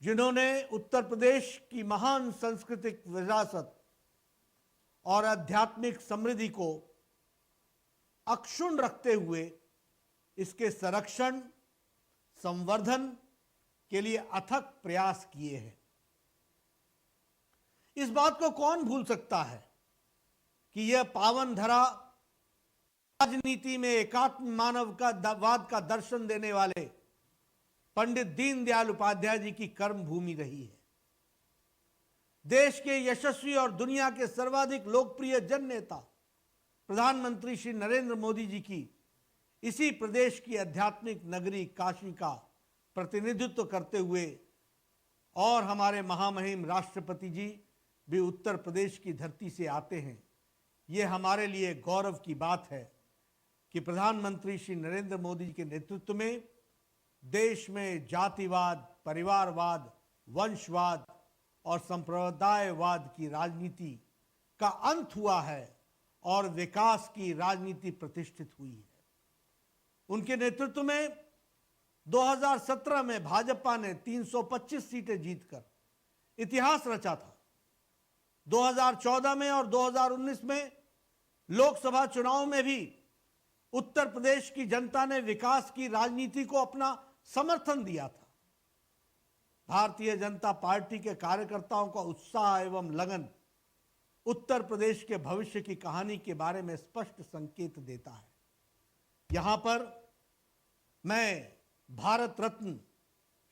जिन्होंने उत्तर प्रदेश की महान सांस्कृतिक विरासत और आध्यात्मिक समृद्धि को अक्षुण्ण रखते हुए इसके संरक्षण संवर्धन के लिए अथक प्रयास किए हैं। इस बात को कौन भूल सकता है कि यह पावन धरा राजनीति में एकात्म मानववाद का दर्शन देने वाले पंडित दीनदयाल उपाध्याय जी की कर्म भूमि रही है। देश के यशस्वी और दुनिया के सर्वाधिक लोकप्रिय जन नेता प्रधानमंत्री श्री नरेंद्र मोदी जी की इसी प्रदेश की आध्यात्मिक नगरी काशी का प्रतिनिधित्व करते हुए और हमारे महामहिम राष्ट्रपति जी भी उत्तर प्रदेश की धरती से आते हैं। ये हमारे लिए गौरव की बात है कि प्रधानमंत्री श्री नरेंद्र मोदी जी के नेतृत्व में देश में जातिवाद, परिवारवाद, वंशवाद और संप्रदायवाद की राजनीति का अंत हुआ है और विकास की राजनीति प्रतिष्ठित हुई है। उनके नेतृत्व में 2017 में भाजपा ने 325 सीटें जीतकर इतिहास रचा था। 2014 में और 2019 में लोकसभा चुनाव में भी उत्तर प्रदेश की जनता ने विकास की राजनीति को अपना समर्थन दिया था। भारतीय जनता पार्टी के कार्यकर्ताओं का उत्साह एवं लगन उत्तर प्रदेश के भविष्य की कहानी के बारे में स्पष्ट संकेत देता है। यहां पर मैं भारत रत्न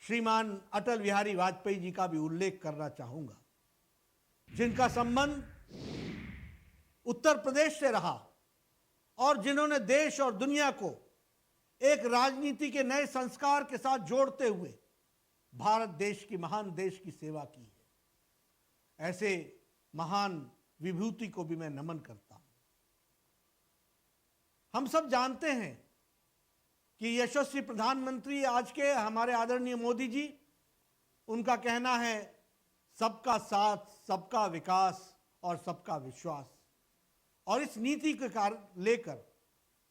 श्रीमान अटल बिहारी वाजपेयी जी का भी उल्लेख करना चाहूंगा, जिनका संबंध उत्तर प्रदेश से रहा और जिन्होंने देश और दुनिया को एक राजनीति के नए संस्कार के साथ जोड़ते हुए भारत देश की महान देश की सेवा की है। ऐसे महान विभूति को भी मैं नमन करता हूं। हम सब जानते हैं कि यशस्वी प्रधानमंत्री आज के हमारे आदरणीय मोदी जी, उनका कहना है सबका साथ, सबका विकास और सबका विश्वास। और इस नीति के लेकर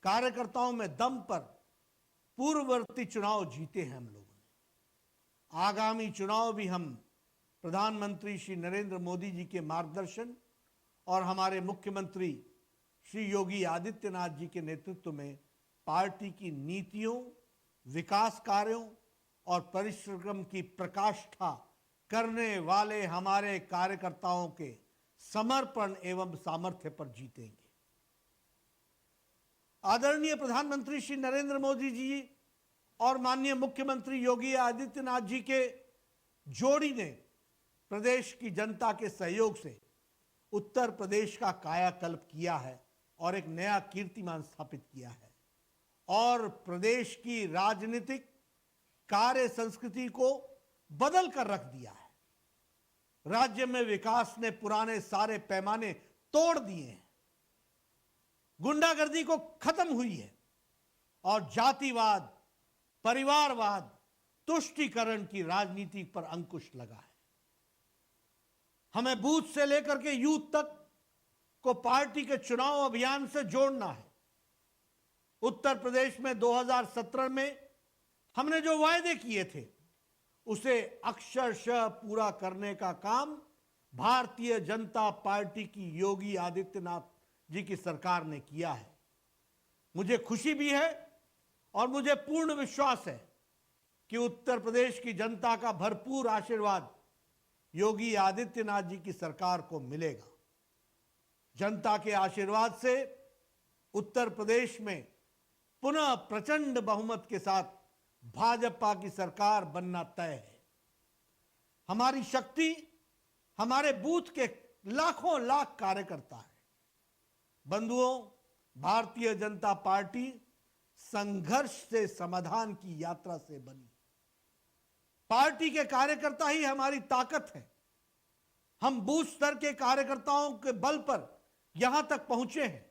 कार्यकर्ताओं में दम पर पूर्ववर्ती चुनाव जीते हैं हम लोगों ने। आगामी चुनाव भी हम प्रधानमंत्री श्री नरेंद्र मोदी जी के मार्गदर्शन और हमारे मुख्यमंत्री श्री योगी आदित्यनाथ जी के नेतृत्व में पार्टी की नीतियों, विकास कार्यों और परिश्रम की प्रकाष्ठा करने वाले हमारे कार्यकर्ताओं के समर्पण एवं सामर्थ्य पर जीतेंगे। आदरणीय प्रधानमंत्री श्री नरेंद्र मोदी जी और माननीय मुख्यमंत्री योगी आदित्यनाथ जी के जोड़ी ने प्रदेश की जनता के सहयोग से उत्तर प्रदेश का कायाकल्प किया है और एक नया कीर्तिमान स्थापित किया है और प्रदेश की राजनीतिक कार्य संस्कृति को बदल कर रख दिया है। राज्य में विकास ने पुराने सारे पैमाने तोड़ दिए हैं, गुंडागर्दी को खत्म हुई है और जातिवाद, परिवारवाद, तुष्टीकरण की राजनीति पर अंकुश लगा है। हमें बूथ से लेकर के यूथ तक को पार्टी के चुनाव अभियान से जोड़ना है। उत्तर प्रदेश में 2017 में हमने जो वायदे किए थे उसे अक्षरशः पूरा करने का काम भारतीय जनता पार्टी की योगी आदित्यनाथ जी की सरकार ने किया है। मुझे खुशी भी है और मुझे पूर्ण विश्वास है कि उत्तर प्रदेश की जनता का भरपूर आशीर्वाद योगी आदित्यनाथ जी की सरकार को मिलेगा। जनता के आशीर्वाद से उत्तर प्रदेश में पुनः प्रचंड बहुमत के साथ भाजपा की सरकार बनना तय है। हमारी शक्ति हमारे बूथ के लाखों लाख कार्यकर्ता है। बंधुओं, भारतीय जनता पार्टी संघर्ष से समाधान की यात्रा से बनी। पार्टी के कार्यकर्ता ही हमारी ताकत है। हम बूथ स्तर के कार्यकर्ताओं के बल पर यहां तक पहुंचे हैं।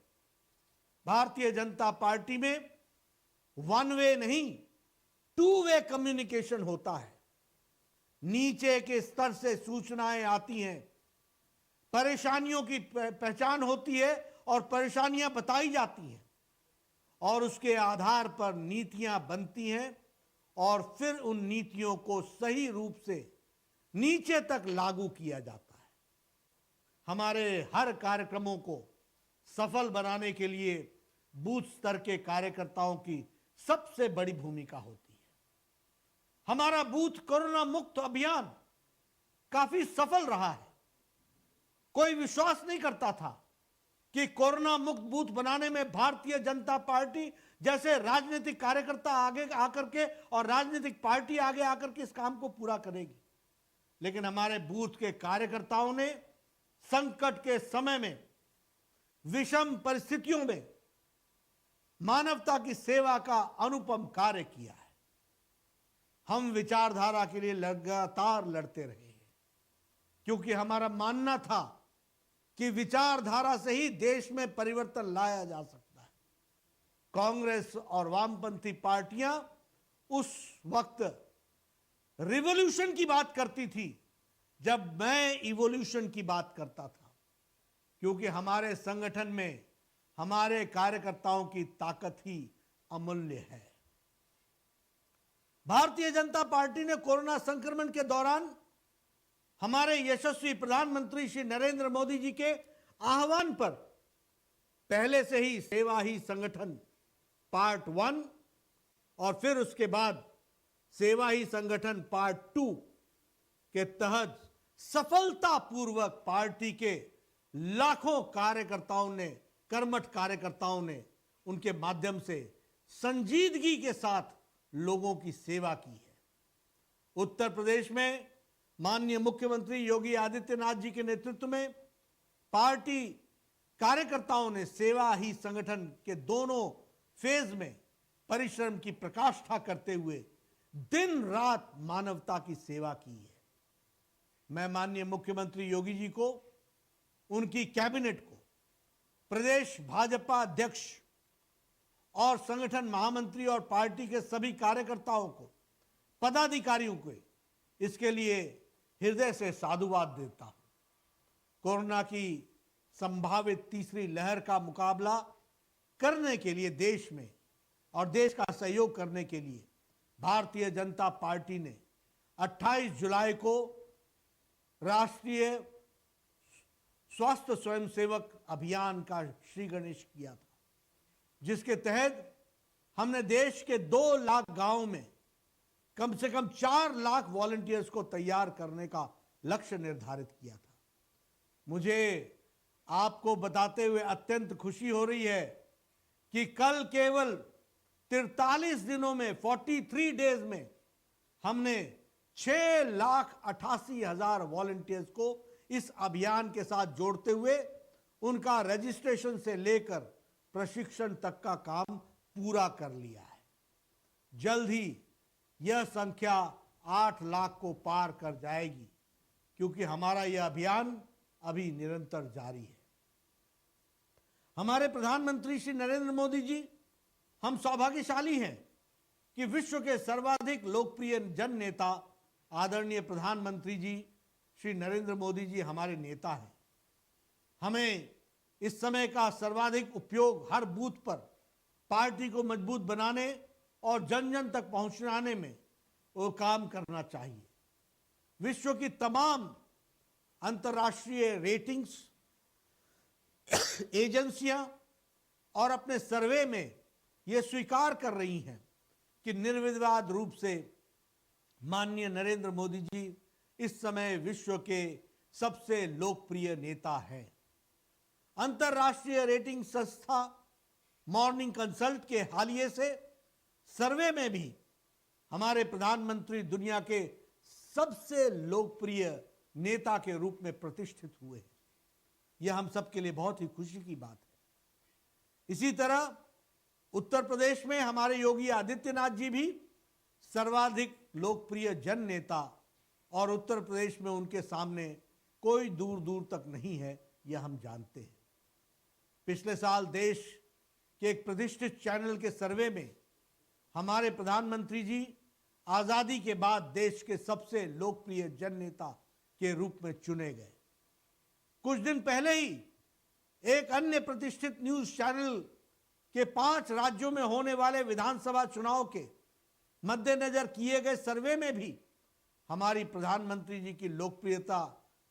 भारतीय जनता पार्टी में वन वे नहीं, टू वे कम्युनिकेशन होता है। नीचे के स्तर से सूचनाएं आती हैं, परेशानियों की पहचान होती है और परेशानियां बताई जाती हैं और उसके आधार पर नीतियां बनती हैं और फिर उन नीतियों को सही रूप से नीचे तक लागू किया जाता है। हमारे हर कार्यक्रमों को सफल बनाने के लिए बूथ स्तर के कार्यकर्ताओं की सबसे बड़ी भूमिका होती है। हमारा बूथ कोरोना मुक्त अभियान काफी सफल रहा है। कोई विश्वास नहीं करता था कि कोरोना मुक्त बूथ बनाने में भारतीय जनता पार्टी जैसे राजनीतिक कार्यकर्ता आगे आकर के और राजनीतिक पार्टी आगे आकर के इस काम को पूरा करेगी। लेकिन हमारे बूथ के कार्यकर्ताओं ने संकट के समय में, विषम परिस्थितियों में मानवता की सेवा का अनुपम कार्य किया है। हम विचारधारा के लिए लगातार लड़ते रहे हैं, क्योंकि हमारा मानना था कि विचारधारा से ही देश में परिवर्तन लाया जा सकता है। कांग्रेस और वामपंथी पार्टियां उस वक्त रिवॉल्यूशन की बात करती थी जब मैं इवोल्यूशन की बात करता था, क्योंकि हमारे संगठन में हमारे कार्यकर्ताओं की ताकत ही अमूल्य है। भारतीय जनता पार्टी ने कोरोना संक्रमण के दौरान हमारे यशस्वी प्रधानमंत्री श्री नरेंद्र मोदी जी के आह्वान पर पहले से ही सेवा ही संगठन पार्ट 1 और फिर उसके बाद सेवा ही संगठन पार्ट 2 के तहत सफलतापूर्वक पार्टी के लाखों कार्यकर्ताओं ने, कर्मठ कार्यकर्ताओं ने उनके माध्यम से संजीदगी के साथ लोगों की सेवा की है। उत्तर प्रदेश में माननीय मुख्यमंत्री योगी आदित्यनाथ जी के नेतृत्व में पार्टी कार्यकर्ताओं ने सेवा ही संगठन के दोनों फेज में परिश्रम की प्रकाष्ठा करते हुए दिन रात मानवता की सेवा की है। मैं माननीय मुख्यमंत्री योगी जी को, उनकी कैबिनेट को, प्रदेश भाजपा अध्यक्ष और संगठन महामंत्री और पार्टी के सभी कार्यकर्ताओं को, पदाधिकारियों को इसके लिए हृदय से साधुवाद देता हूं। कोरोना की संभावित तीसरी लहर का मुकाबला करने के लिए देश में और देश का सहयोग करने के लिए भारतीय जनता पार्टी ने 28 जुलाई को राष्ट्रीय स्वास्थ्य स्वयंसेवक अभियान का श्री गणेश किया था, जिसके तहत हमने देश के 2 लाख गांवों में कम से कम 4 लाख वॉलंटियर्स को तैयार करने का लक्ष्य निर्धारित किया था। मुझे आपको बताते हुए अत्यंत खुशी हो रही है कि कल केवल 43 दिनों में, 43 डेज में हमने 6,88,000 वॉलंटियर्स को इस अभियान के साथ जोड़ते हुए उनका रजिस्ट्रेशन से लेकर प्रशिक्षण तक का काम पूरा कर लिया है। जल्द ही यह संख्या 8 लाख को पार कर जाएगी, क्योंकि हमारा यह अभियान अभी निरंतर जारी है। हमारे प्रधानमंत्री श्री नरेंद्र मोदी जी, हम सौभाग्यशाली हैं कि विश्व के सर्वाधिक लोकप्रिय जन नेता आदरणीय प्रधानमंत्री जी श्री नरेंद्र मोदी जी हमारे नेता हैं। हमें इस समय का सर्वाधिक उपयोग हर बूथ पर पार्टी को मजबूत बनाने और जन जन तक पहुंचाने में वो काम करना चाहिए। विश्व की तमाम अंतर्राष्ट्रीय रेटिंग्स एजेंसियां और अपने सर्वे में ये स्वीकार कर रही हैं कि निर्विवाद रूप से माननीय नरेंद्र मोदी जी इस समय विश्व के सबसे लोकप्रिय नेता हैं। अंतर्राष्ट्रीय रेटिंग संस्था मॉर्निंग कंसल्ट के हालिया से सर्वे में भी हमारे प्रधानमंत्री दुनिया के सबसे लोकप्रिय नेता के रूप में प्रतिष्ठित हुए हैं। यह हम सबके लिए बहुत ही खुशी की बात है। इसी तरह उत्तर प्रदेश में हमारे योगी आदित्यनाथ जी भी सर्वाधिक लोकप्रिय जन नेता और उत्तर प्रदेश में उनके सामने कोई दूर दूर तक नहीं है, यह हम जानते हैं। पिछले साल देश के एक प्रतिष्ठित चैनल के सर्वे में हमारे प्रधानमंत्री जी आजादी के बाद देश के सबसे लोकप्रिय जन नेता के रूप में चुने गए। कुछ दिन पहले ही एक अन्य प्रतिष्ठित न्यूज चैनल के 5 राज्यों में होने वाले विधानसभा चुनाव के मद्देनजर किए गए सर्वे में भी हमारी प्रधानमंत्री जी की लोकप्रियता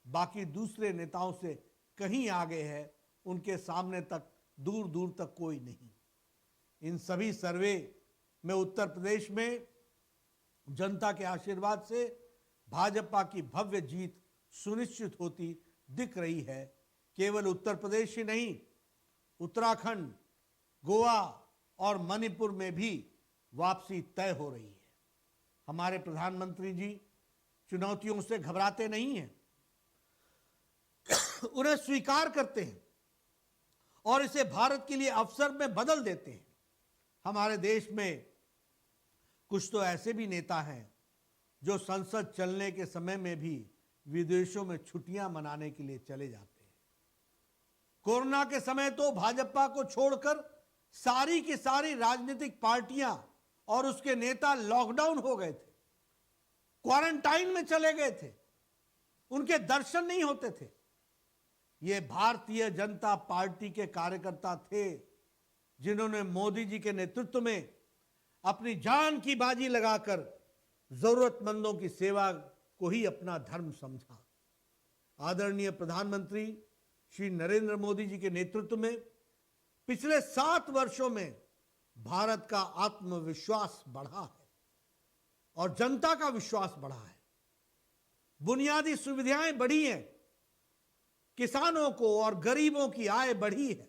बाकी दूसरे नेताओं से कहीं आगे है, उनके सामने तक दूर दूर तक कोई नहीं। इन सभी सर्वे में उत्तर प्रदेश में जनता के आशीर्वाद से भाजपा की भव्य जीत सुनिश्चित होती दिख रही है। केवल उत्तर प्रदेश ही नहीं, उत्तराखंड, गोवा और मणिपुर में भी वापसी तय हो रही है। हमारे प्रधानमंत्री जी चुनौतियों से घबराते नहीं हैं, उन्हें स्वीकार करते हैं और इसे भारत के लिए अवसर में बदल देते हैं। हमारे देश में कुछ तो ऐसे भी नेता हैं जो संसद चलने के समय में भी विदेशों में छुट्टियां मनाने के लिए चले जाते हैं। कोरोना के समय तो भाजपा को छोड़कर सारी की सारी राजनीतिक पार्टियां और उसके नेता लॉकडाउन हो गए थे, क्वारंटाइन में चले गए थे, उनके दर्शन नहीं होते थे। ये भारतीय जनता पार्टी के कार्यकर्ता थे जिन्होंने मोदी जी के नेतृत्व में अपनी जान की बाजी लगाकर जरूरतमंदों की सेवा को ही अपना धर्म समझा। आदरणीय प्रधानमंत्री श्री नरेंद्र मोदी जी के नेतृत्व में पिछले 7 वर्षों में भारत का आत्मविश्वास बढ़ा है और जनता का विश्वास बढ़ा है। बुनियादी सुविधाएं बढ़ी हैं, किसानों को और गरीबों की आय बढ़ी है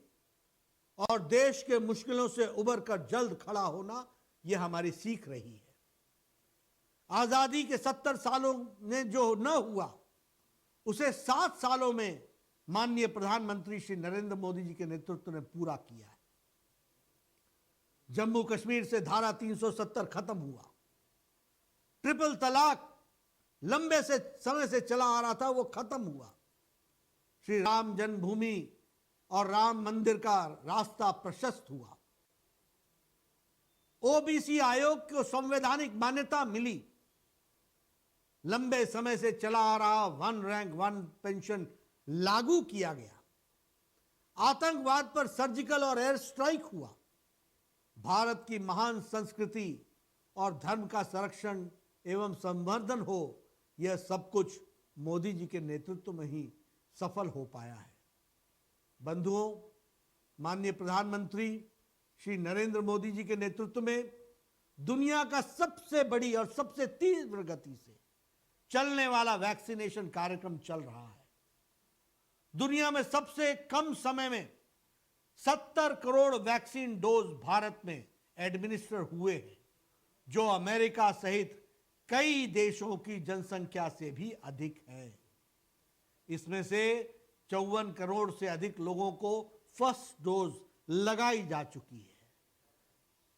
और देश के मुश्किलों से उबर कर जल्द खड़ा होना यह हमारी सीख रही है। आजादी के 70 सालों में जो न हुआ उसे 7 सालों में माननीय प्रधानमंत्री श्री नरेंद्र मोदी जी के नेतृत्व ने पूरा किया है। जम्मू कश्मीर से धारा 370 खत्म हुआ, ट्रिपल तलाक लंबे से समय से चला आ रहा था, वो खत्म हुआ। श्री राम जन्मभूमि और राम मंदिर का रास्ता प्रशस्त हुआ। ओबीसी आयोग को संवैधानिक मान्यता मिली। लंबे समय से चला आ रहा 1 रैंक 1 पेंशन लागू किया गया। आतंकवाद पर सर्जिकल और एयर स्ट्राइक हुआ। भारत की महान संस्कृति और धर्म का संरक्षण एवं संवर्धन हो, यह सब कुछ मोदी जी के नेतृत्व में ही सफल हो पाया है। बंधुओं, माननीय प्रधानमंत्री श्री नरेंद्र मोदी जी के नेतृत्व में दुनिया का सबसे बड़ी और सबसे तीव्र गति से चलने वाला वैक्सीनेशन कार्यक्रम चल रहा है। दुनिया में सबसे कम समय में 70 करोड़ वैक्सीन डोज भारत में एडमिनिस्टर हुए हैं, जो अमेरिका सहित कई देशों की जनसंख्या से भी अधिक है। इसमें से 54 करोड़ से अधिक लोगों को फर्स्ट डोज लगाई जा चुकी है।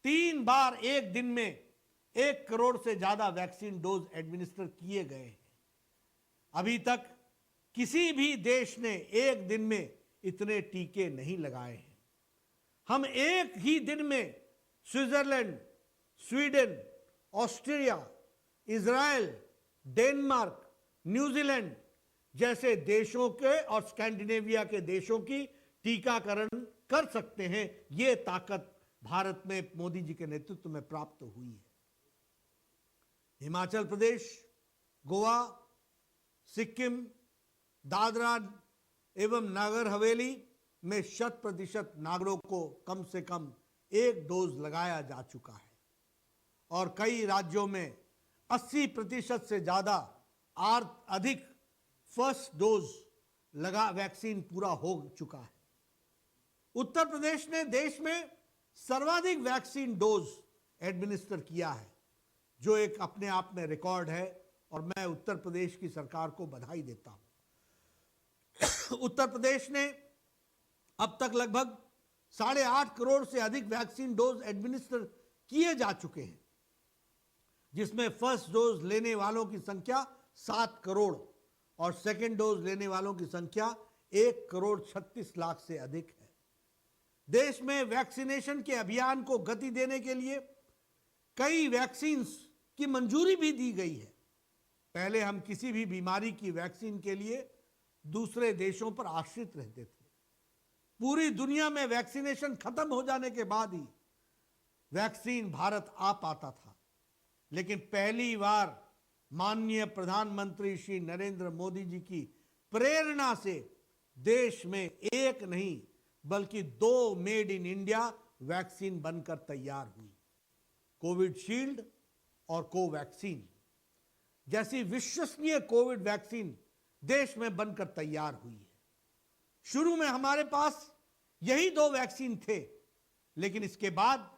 3 बार एक दिन में 1 करोड़ से ज्यादा वैक्सीन डोज एडमिनिस्टर किए गए हैं। अभी तक किसी भी देश ने एक दिन में इतने टीके नहीं लगाए हैं। हम एक ही दिन में Switzerland, Sweden, Australia, Israel, Denmark, New Zealand जैसे देशों के और स्कैंडिनेविया के देशों की टीकाकरण कर सकते हैं। यह ताकत भारत में मोदी जी के नेतृत्व में प्राप्त हुई है। हिमाचल प्रदेश, गोवा, सिक्किम, दादरा एवं नागर हवेली में 100% नागरिकों को कम से कम 1 डोज लगाया जा चुका है और कई राज्यों में 80% से ज्यादा अधिक फर्स्ट डोज लगा वैक्सीन पूरा हो चुका है। उत्तर प्रदेश ने देश में सर्वाधिक वैक्सीन डोज एडमिनिस्टर किया है, जो एक अपने आप में रिकॉर्ड है और मैं उत्तर प्रदेश की सरकार को बधाई देता हूं। उत्तर प्रदेश ने अब तक लगभग 8.5 करोड़ से अधिक वैक्सीन डोज एडमिनिस्टर किए जा चुके हैं, जिसमें फर्स्ट डोज लेने वालों की संख्या 7 करोड़ और सेकेंड डोज लेने वालों की संख्या 1 करोड़ 36 लाख से अधिक है। देश में वैक्सीनेशन के अभियान को गति देने के लिए कई वैक्सीन की मंजूरी भी दी गई है। पहले हम किसी भी बीमारी की वैक्सीन के लिए दूसरे देशों पर आश्रित रहते थे। पूरी दुनिया में वैक्सीनेशन खत्म हो जाने के बाद ही वैक्सीन भारत आ पाता था, लेकिन पहली बार माननीय प्रधानमंत्री श्री नरेंद्र मोदी जी की प्रेरणा से देश में एक नहीं बल्कि 2 मेड इन इंडिया वैक्सीन बनकर तैयार हुई। कोविशील्ड और कोवैक्सीन जैसी विश्वसनीय कोविड वैक्सीन देश में बनकर तैयार हुई है। शुरू में हमारे पास यही 2 वैक्सीन थे, लेकिन इसके बाद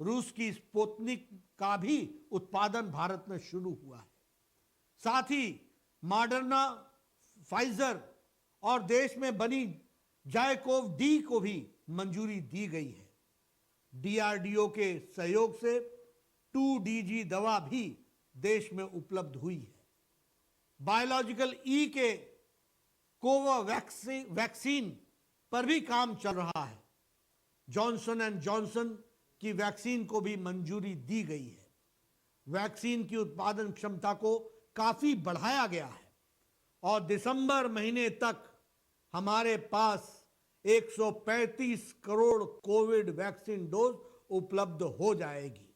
रूस की स्पुतनिक का भी उत्पादन भारत में शुरू हुआ है। साथ ही मॉडर्ना, फाइजर और देश में बनी जायकोव डी को भी मंजूरी दी गई है। डीआरडीओ के सहयोग से 2DG दवा भी देश में उपलब्ध हुई है। बायोलॉजिकल ई के वैक्सीन पर भी काम चल रहा है। जॉनसन एंड जॉनसन की वैक्सीन को भी मंजूरी दी गई है। वैक्सीन की उत्पादन क्षमता को काफी बढ़ाया गया है और दिसंबर महीने तक हमारे पास 135 करोड़ कोविड वैक्सीन डोज उपलब्ध हो जाएगी।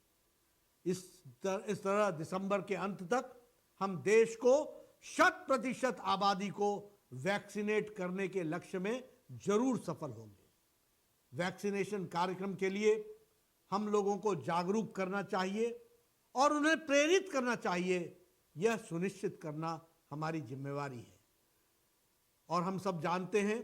इस तरह दिसंबर के अंत तक हम देश को 100% आबादी को वैक्सीनेट करने के लक्ष्य में जरूर सफल होंगे। वैक्सीनेशन कार्यक्रम के लिए हम लोगों को जागरूक करना चाहिए और उन्हें प्रेरित करना चाहिए। यह सुनिश्चित करना हमारी जिम्मेवारी है। और हम सब जानते हैं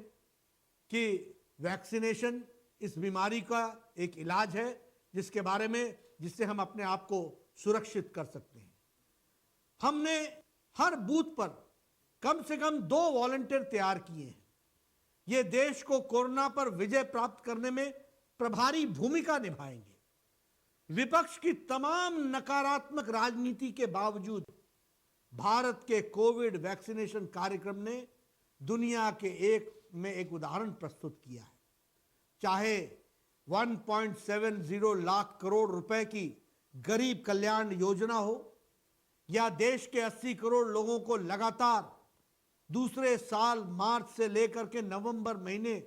कि वैक्सीनेशन इस बीमारी का एक इलाज है जिससे हम अपने आप को सुरक्षित कर सकते हैं। हमने हर बूथ पर कम से कम 2 वॉलंटियर तैयार किए हैं। ये देश को कोरोना पर विजय प्राप्त करने में प्रभारी भूमिका निभाएंगे। विपक्ष की तमाम नकारात्मक राजनीति के बावजूद भारत के कोविड वैक्सीनेशन कार्यक्रम ने दुनिया के एक उदाहरण प्रस्तुत किया है। चाहे 1.70 लाख करोड़ रुपए की गरीब कल्याण योजना हो या देश के 80 करोड़ लोगों को लगातार दूसरे साल मार्च से लेकर के नवंबर महीने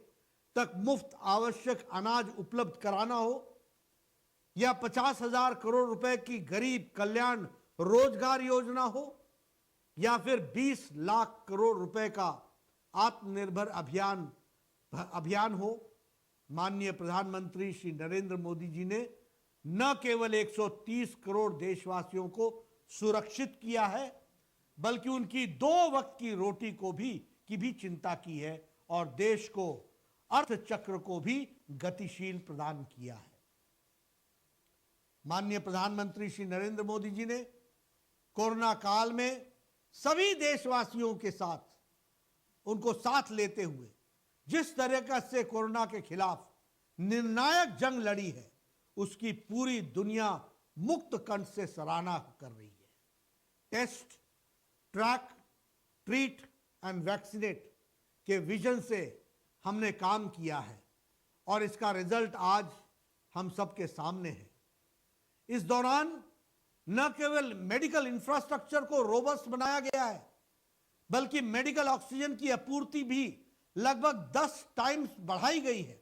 तक मुफ्त आवश्यक अनाज उपलब्ध कराना हो या 50,000 करोड़ रुपए की गरीब कल्याण रोजगार योजना हो या फिर 20 लाख करोड़ रुपए का आत्मनिर्भर अभियान हो, माननीय प्रधानमंत्री श्री नरेंद्र मोदी जी ने न केवल 130 करोड़ देशवासियों को सुरक्षित किया है बल्कि उनकी 2 वक्त की रोटी की भी चिंता की है और देश को अर्थचक्र को भी गतिशील प्रदान किया है। माननीय प्रधानमंत्री श्री नरेंद्र मोदी जी ने कोरोना काल में सभी देशवासियों के साथ उनको साथ लेते हुए जिस तरह से कोरोना के खिलाफ निर्णायक जंग लड़ी है उसकी पूरी दुनिया मुक्त कंठ से सराहना कर रही है। Test, track, treat and vaccinate के विजन से हमने काम किया है और इसका रिजल्ट आज हम सबके सामने है। इस दौरान न केवल मेडिकल इंफ्रास्ट्रक्चर को रोबस्ट बनाया गया है बल्कि मेडिकल ऑक्सीजन की आपूर्ति भी लगभग 10 टाइम्स बढ़ाई गई है।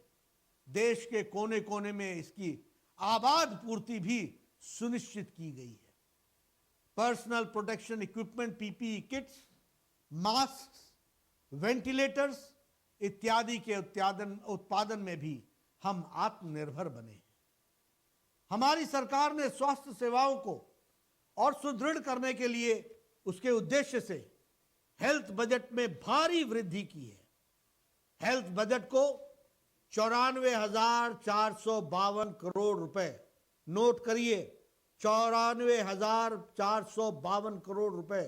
देश के कोने कोने में इसकी आबाद पूर्ति भी सुनिश्चित की गई है। Personal protection equipment PPE kits, mask, ventilators इत्यादि के उत्पादन में भी हम आत्मनिर्भर बने हैं। हमारी सरकार ने स्वास्थ्य सेवाओं को और सुदृढ़ करने के लिए उसके उद्देश्य से हेल्थ बजट में भारी वृद्धि की है। हेल्थ बजट को 94,452 करोड़ रुपए, नोट करिए 94,452 करोड़ रुपए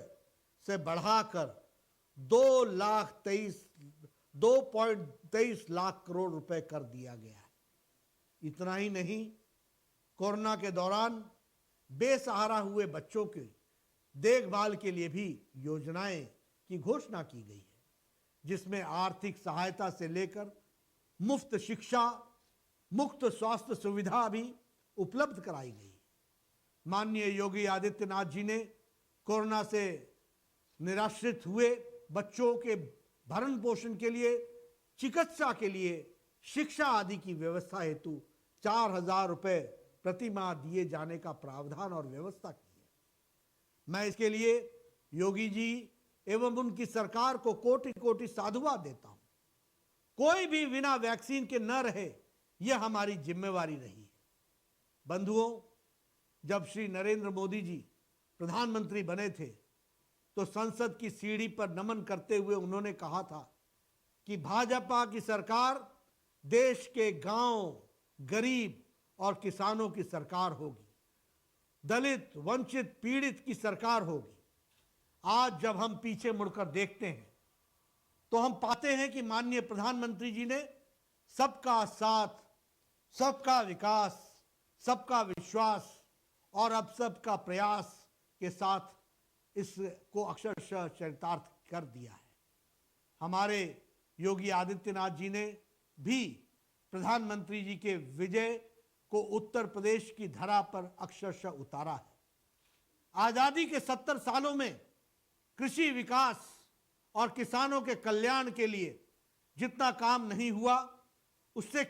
से बढ़ाकर 2.23 लाख करोड़ रुपए कर दिया गया है। इतना ही नहीं, कोरोना के दौरान बेसहारा हुए बच्चों के देखभाल के लिए भी योजनाएं की घोषणा की गई है जिसमें आर्थिक सहायता से लेकर मुफ्त शिक्षा, मुफ्त स्वास्थ्य सुविधा भी उपलब्ध कराई गई। माननीय योगी आदित्यनाथ जी ने कोरोना से निराश्रित हुए बच्चों के भरण पोषण के लिए, चिकित्सा के लिए, शिक्षा आदि की व्यवस्था हेतु 4,000 रुपए प्रति माह दिए जाने का प्रावधान और व्यवस्था की है। मैं इसके लिए योगी जी एवं उनकी सरकार को कोटि कोटि साधुवाद देता हूं। कोई भी बिना वैक्सीन के न रहे, यह हमारी जिम्मेवारी रही है। बंधुओं, जब श्री नरेंद्र मोदी जी प्रधानमंत्री बने थे तो संसद की सीढ़ी पर नमन करते हुए उन्होंने कहा था कि भाजपा की सरकार देश के गांव, गरीब और किसानों की सरकार होगी, दलित, वंचित, पीड़ित की सरकार होगी। आज जब हम पीछे मुड़कर देखते हैं तो हम पाते हैं कि माननीय प्रधानमंत्री जी ने सबका साथ, सबका विकास, सबका विश्वास और अब सबका प्रयास के साथ इसको अक्षरशः चरितार्थ कर दिया है। हमारे योगी आदित्यनाथ जी ने भी प्रधानमंत्री जी के विजय को उत्तर प्रदेश की धरा पर अक्षरशः उतारा है। आजादी के 70 सालों में कृषि विकास और किसानों के कल्याण के लिए जितना काम नहीं हुआ, उससे